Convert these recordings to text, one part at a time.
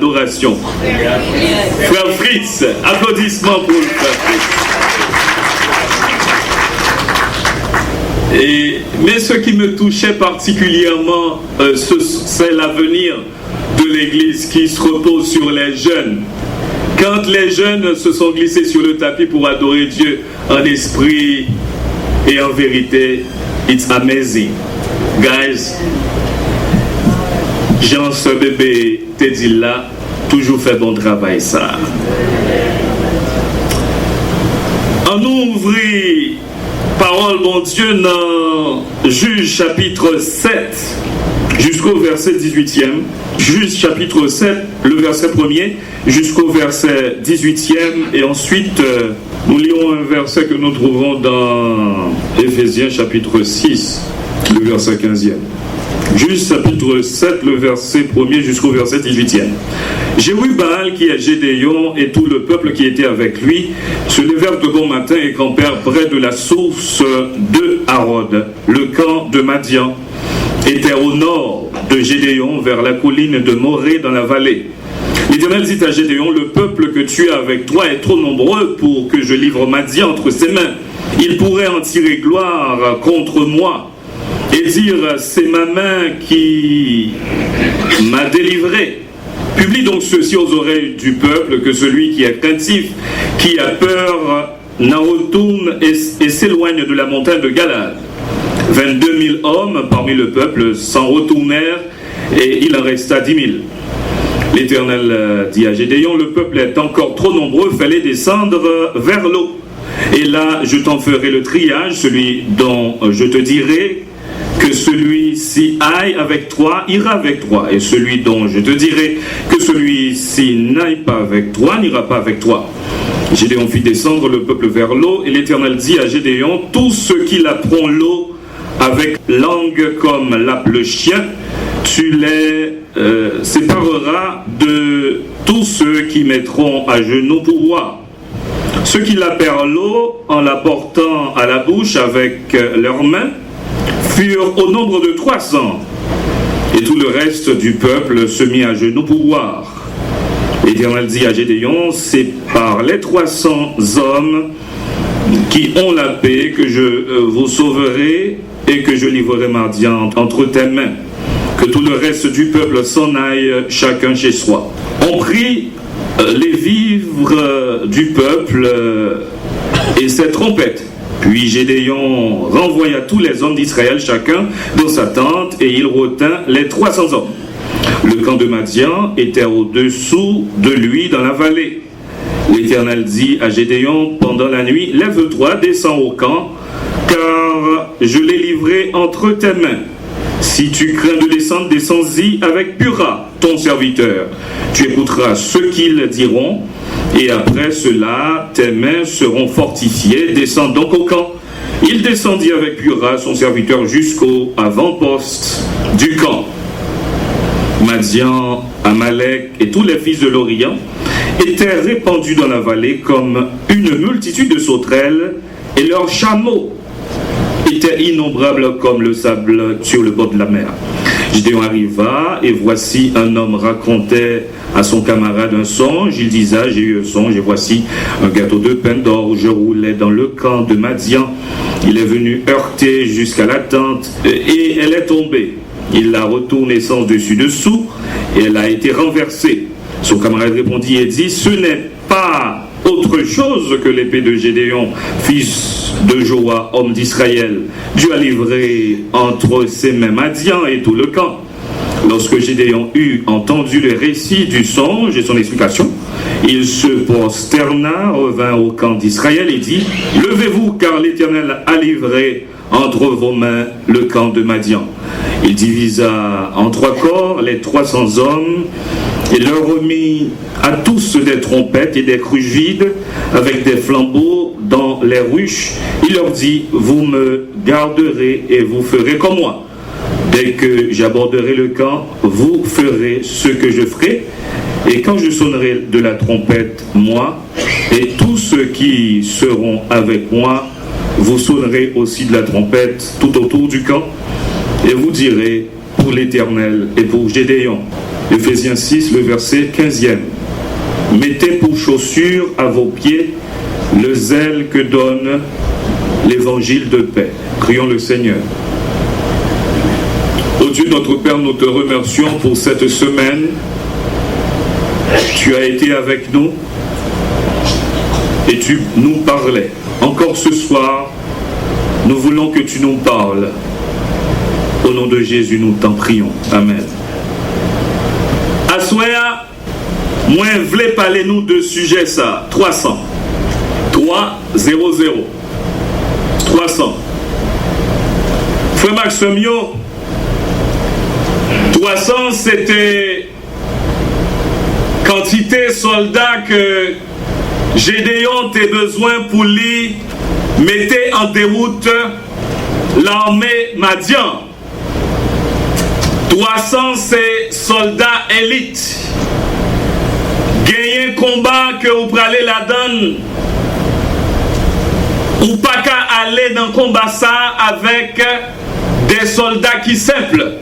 l'adoration. Frère Fritz, applaudissements pour le frère Fritz. Mais ce qui me touchait particulièrement, c'est l'avenir de l'Église qui se repose sur les jeunes. Quand les jeunes se sont glissés sur le tapis pour adorer Dieu en esprit et en vérité, it's amazing. Guys, Jean, ce bébé, te dit là, toujours fait bon travail ça. On ouvre parole, mon Dieu, dans Juge chapitre 7 jusqu'au verset 18e. Juge chapitre 7, le verset 1er jusqu'au verset 18e. Et ensuite, nous lisons un verset que nous trouvons dans Éphésiens chapitre 6, le verset 15e. Juge chapitre 7, le verset 1er jusqu'au verset 18e. Jérubbal, qui est Gédéon, et tout le peuple qui était avec lui, se levèrent de bon matin et campèrent près de la source de Harod. Le camp de Madian était au nord de Gédéon, vers la colline de Morée dans la vallée. L'Éternel dit à Gédéon, le peuple que tu as avec toi est trop nombreux pour que je livre Madian entre ses mains. Il pourrait en tirer gloire contre moi et dire, c'est ma main qui m'a délivré. Publie donc ceci aux oreilles du peuple, que celui qui est craintif, qui a peur, n'en retourne et s'éloigne de la montagne de Galad. 22 000 hommes parmi le peuple s'en retournèrent et il en resta 10 000. L'Éternel dit à Gédéon, le peuple est encore trop nombreux, fais-les descendre vers l'eau. Et là, je t'en ferai le triage, celui dont je te dirai que celui-ci aille avec toi, ira avec toi. Et celui dont je te dirai que celui-ci n'aille pas avec toi, n'ira pas avec toi. Gédéon fit descendre le peuple vers l'eau, et l'Éternel dit à Gédéon, tous ceux qui lapperont l'eau avec langue comme lappe le chien, tu les sépareras de tous ceux qui mettront à genoux pour boire. Ceux qui lapèrent l'eau en la portant à la bouche avec leurs mains furent au nombre de 300, et tout le reste du peuple se mit à genoux pour boire. L'Éternel dit à Gédéon, c'est par les 300 hommes qui ont la paix que je vous sauverai et que je livrerai Madian entre tes mains. Que tout le reste du peuple s'en aille chacun chez soi. On prit les vivres du peuple et ses trompettes. Puis Gédéon renvoya tous les hommes d'Israël, chacun dans sa tente, et il retint les 300 hommes. Le camp de Madian était au-dessous de lui dans la vallée. L'Éternel dit à Gédéon pendant la nuit, lève-toi, descends au camp, car je l'ai livré entre tes mains. Si tu crains de descendre, descends-y avec Pura, ton serviteur. Tu écouteras ce qu'ils diront, et après cela, tes mains seront fortifiées. Descends donc au camp. Il descendit avec Pura, son serviteur, jusqu'au avant-poste du camp. Madian, Amalek et tous les fils de l'Orient étaient répandus dans la vallée comme une multitude de sauterelles, et leurs chameaux étaient innombrables comme le sable sur le bord de la mer. Gédéon arriva, et voici un homme racontait à son camarade un songe. Il disait, j'ai eu un songe, et voici un gâteau de pain d'orge roulait dans le camp de Madian. Il est venu heurter jusqu'à la tente, et elle est tombée. Il l'a retournée sens dessus-dessous, et elle a été renversée. Son camarade répondit et dit, ce n'est pas autre chose que l'épée de Gédéon, fils de Joa, homme d'Israël. Dieu a livré entre ses mains Madian et tout le camp. Lorsque Gédéon eut entendu le récit du songe et son explication, il se prosterna, revint au camp d'Israël et dit, levez-vous, car l'Éternel a livré entre vos mains le camp de Madian. Il divisa en 3 corps les 300 hommes, et leur remit à tous des trompettes et des cruches vides avec des flambeaux dans les ruches. Il leur dit, vous me garderez et vous ferez comme moi. Dès que j'aborderai le camp, vous ferez ce que je ferai. Et quand je sonnerai de la trompette, moi, et tous ceux qui seront avec moi, vous sonnerez aussi de la trompette tout autour du camp. Et vous direz, pour l'Éternel et pour Gédéon, Éphésiens 6, le verset 15e. Mettez pour chaussure à vos pieds le zèle que donne l'évangile de paix. Prions le Seigneur. Ô Dieu notre Père, nous te remercions pour cette semaine. Tu as été avec nous et tu nous parlais. Encore ce soir, nous voulons que tu nous parles. Au nom de Jésus, nous t'en prions. Amen. Assoya, moi, je voulais parler nous de sujet ça. 300. 300. 300. Frère Maximio, 300, c'était quantité de soldats que Gédéon a besoin pour lui mettre en déroute l'armée Madian. 300, c'est soldats élites. Gagner combat que vous prenez la donne, ou pas qu'à aller dans le combat ça avec des soldats qui simples,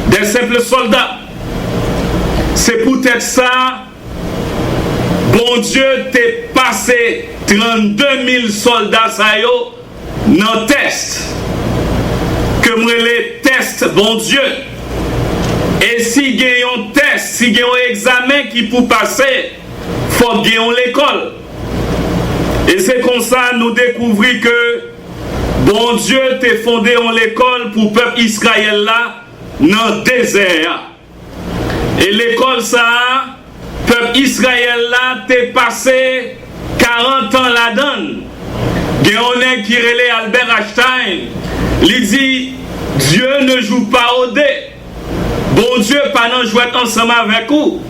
des simples soldats. C'est peut-être ça, bon Dieu t'est passé 32 000 soldats ça yo dans le test. Que moi les tests, bon Dieu. Et si il y a un test, si il y a un examen qui peut passer, il faut qu'il y ait l'école. Et c'est comme ça nous découvrons que bon Dieu t'a fondé en l'école pour le peuple Israël là dans le désert. Et l'école ça, peuple Israël là t'est passé 40 ans là-dedans. Il y a un qui relève Albert Einstein. Il dit Dieu ne joue pas au dé. Bon Dieu pas non jouer ensemble avec vous.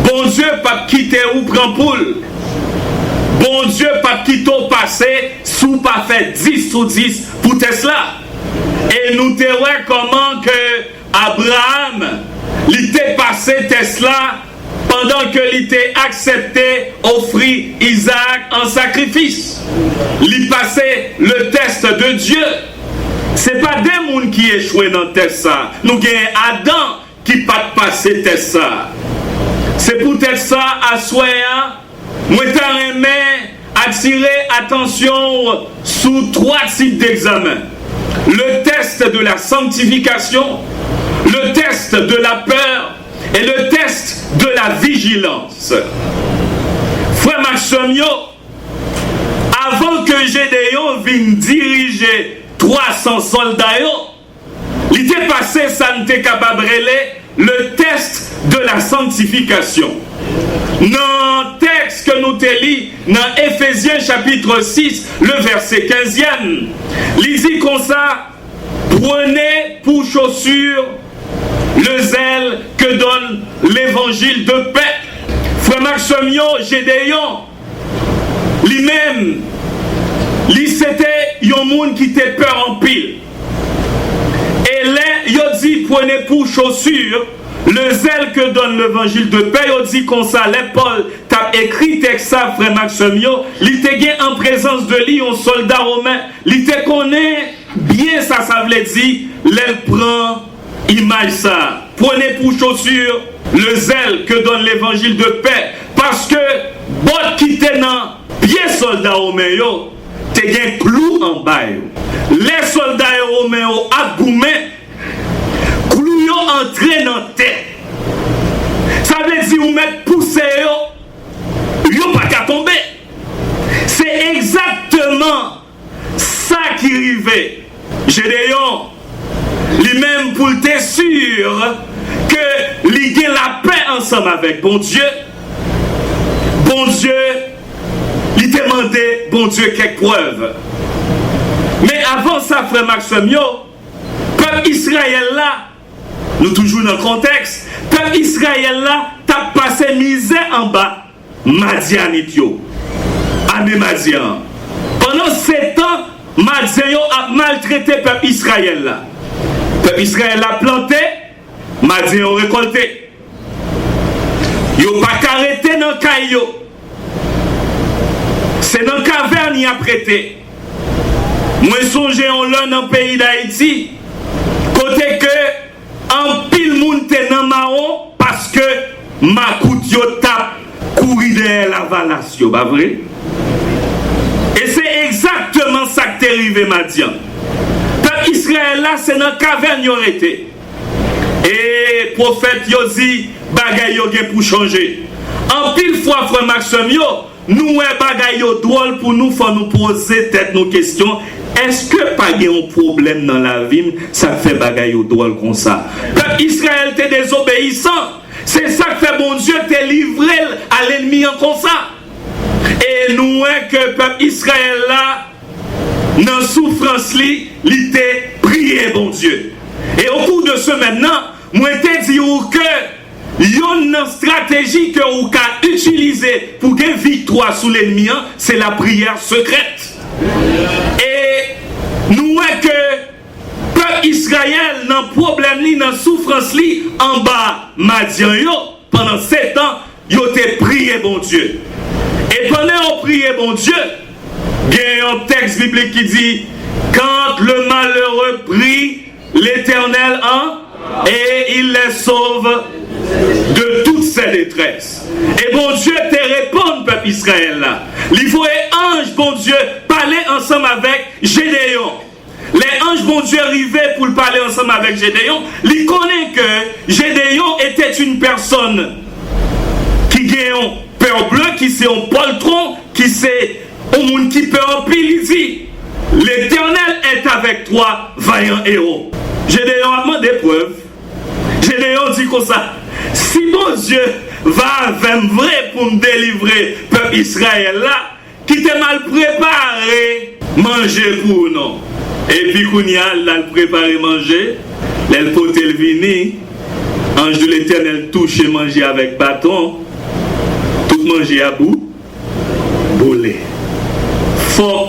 Bon Dieu pas quitter ou prendre poule. Bon Dieu pas quitter au passé sous pas fait 10 sur 10 pour Tesla. Et nous te voyons comment que Abraham il était passé Tesla pendant que il était accepté offrir Isaac en sacrifice. Il passait le test de Dieu. C'est pas des gens qui échouent dans le test ça. Nous avons Adam qui pas passé le test ça. C'est peut-être ça à Soya. Moi j'aimerais attirer attention sous 3 types d'examens. Le test de la sanctification, le test de la peur et le test de la vigilance. Frère Maximio, avant que Gédéon vienne diriger 300 soldats, il était passé, ça n'était capable de le test de la sanctification. Dans le texte que nous te lis, dans Éphésiens chapitre 6, le verset 15e, il dit comme ça, prenez pour chaussure le zèle que donne l'évangile de paix. Frère Maximio, Gédéon, lui-même, c'était un monde qui était peur en pile. Et là, il dit, prenez pour chaussure le zèle que donne l'évangile de paix. Il dit comme ça, Paul t'a écrit texte ça, frère Maximio. Il était en présence de lui, un soldat romain. Il te connaît bien ça veut dire, il prend image ça. Prenez pour chaussure le zèle que donne l'évangile de paix. Parce que, bon qui était dans bien soldat romain, te gen clou en bas. Les soldats romains a boumé, clou yo entré dans tête. Ça veut dire ou mettre poussé yo pas qu'à tomber. C'est exactement ça qui arrivait. Gédéon, lui-même pour être sûr que il gagne la paix ensemble avec bon Dieu. Bon Dieu, il demandait, bon Dieu, quelques preuves. Mais avant ça, frère Maximio, peuple Israël là, nous toujours dans le contexte, peuple Israël là, t'as passé misère en bas, Madianitio, Ané Madian. Pendant 7 ans, Madian a maltraité peuple Israël là. Peuple Israël a planté, Madian a récolté. Yo pas arrêté dans le caillou. C'est dans la caverne qu'il a prêté. Moi, songe en l'un dans le pays d'Haïti, côté que, en pile monde te dans marron, pas parce que ma coute yo tape courir derrière la valace, pas vrai? Et c'est exactement ça qui est arrivé maintenant. Peuple Israël là, c'est dans la caverne yo été. Et prophète yo dit bagay yo gen pour changer. En pile fois frère Maxime yo, nous bagay yo drôle pour nous, faut nous poser tête nos questions. Est-ce que pas gen un problème dans la vie, ça fait bagay yo drôle comme ça? Peuple Israël t'es désobéissant. C'est ça que fait bon Dieu t'es livré à l'ennemi en comme ça. Et nous que peuple Israël là dans souffrance li t'es prié bon Dieu. Et au cours de ce maintenant, moi te dis que une stratégie que vous pouvez utiliser pour gagner victoire sous l'ennemi, c'est la prière secrète. Et nous que peuple Israël dans problème li, dans souffrance li en bas Madian yo pendant 7 ans, yo te prié bon Dieu. Et pendant on prié bon Dieu, il y a un texte biblique qui dit quand le malheureux prie l'Éternel et il les sauve de toutes ses détresses. Et bon Dieu te répond, peuple Israël là. Il faut un ange, bon Dieu, parler ensemble avec Gédéon. Les anges, bon Dieu, arrivaient pour parler ensemble avec Gédéon. Il connaît que Gédéon était une personne qui gagne un peur bleu, qui c'est un poltron, qui c'est un monde qui peut en pile. Il dit l'Éternel est avec toi, vaillant héros. Gédéon a demandé preuve. Gédéon dit comme ça. Si mon Dieu va avec vrai pour me délivrer, peuple Israël là, qui t'est mal préparé, manger pour nous. Et puis Kounia l'a préparé manger, elle pote le vini, ange de l'Éternel touche et manger avec bâton, tout manger à bout, boulé. Faut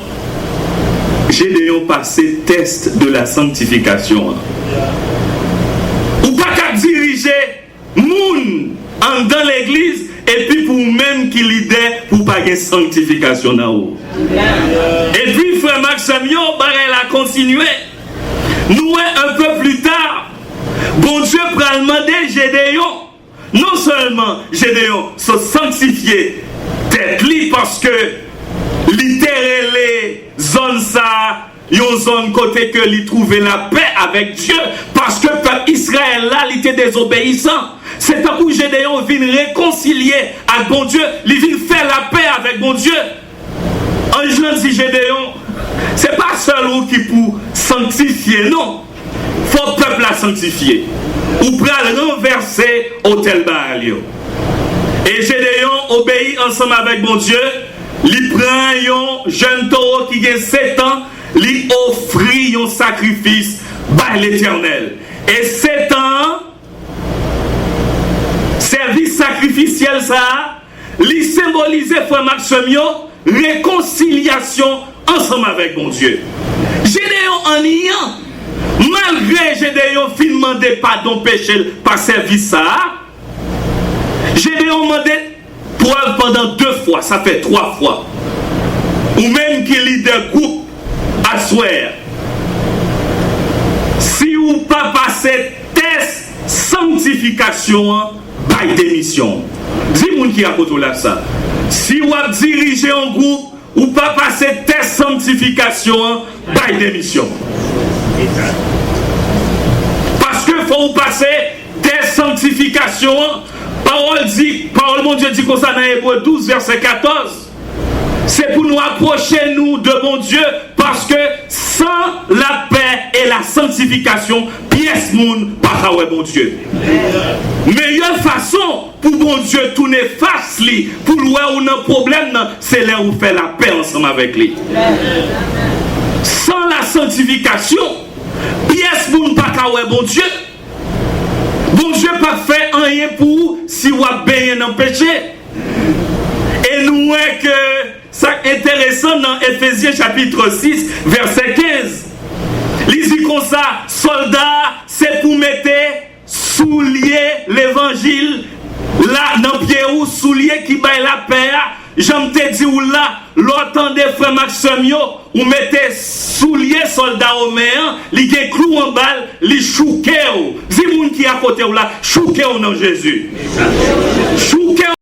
Gédéon passer test de la sanctification. Ou pas qu'à diriger moun dans l'église et puis pour même qui l'idée pour pas de sanctification dans haut. Et puis frère Maxime yo a continué. Nous un peu plus tard, bon Dieu va demander Gédéon, non seulement Gédéon se sanctifier tête li parce que littéralement zone ça une zone côté que lui trouver la paix avec Dieu parce que peuple Israël là il était désobéissant. C'est un coup Gédéon vient réconcilier avec bon Dieu, il vient faire la paix avec bon Dieu. Ange dit Gédéon, c'est pas seul ou qui pour sanctifier, non. Faut peuple la sanctifier. Ou pour renverser hôtel Baal. Et Gédéon obéit ensemble avec bon Dieu. Il prend un jeune taureau qui a 7 ans, il offre un sacrifice par l'Éternel. Et 7 ans, service sacrificiel ça, il symbolisait frère Maxime réconciliation ensemble avec mon Dieu. Gédéon en ayant, malgré Gédéon fin demandé pardon péché par service ça, Gédéon demandé preuve pendant 2 fois, ça fait 3 fois. Ou même qu'il y ait des groupes à souhait. Si vous pas passer test sanctification, by démission. Dis-moi qui a côté là ça. Si vous dirigez un groupe, ou pas passer test sanctification, by démission. Parce que faut passer test sanctification. Parole mon Dieu dit comme ça dans Hébreux 12 verset 14. C'est pour nous approcher nous de mon Dieu parce que sans la paix et la sanctification, pièce moun pas ouais bon Dieu. Meilleure façon pour mon Dieu tourner face li pour voir où un problème c'est là où fait la paix ensemble avec lui. Sans la sanctification, pièce moun pas ouais bon Dieu. Bon Dieu pas fait rien pour si vous avez baigné dans le péché. Et nous voyons que c'est intéressant dans Ephésiens chapitre 6, verset 15. Il dit comme ça, soldats, c'est pour mettre soulier l'évangile là dans le pied ou soulier qui baille la paix. J'aime te dire là, l'autant des frères Maxime ou mettez souliers soldats romains, li gen clou en balle, li chouke ou. Dis moun qui à côté ou là, chouke ou non Jésus. Chouke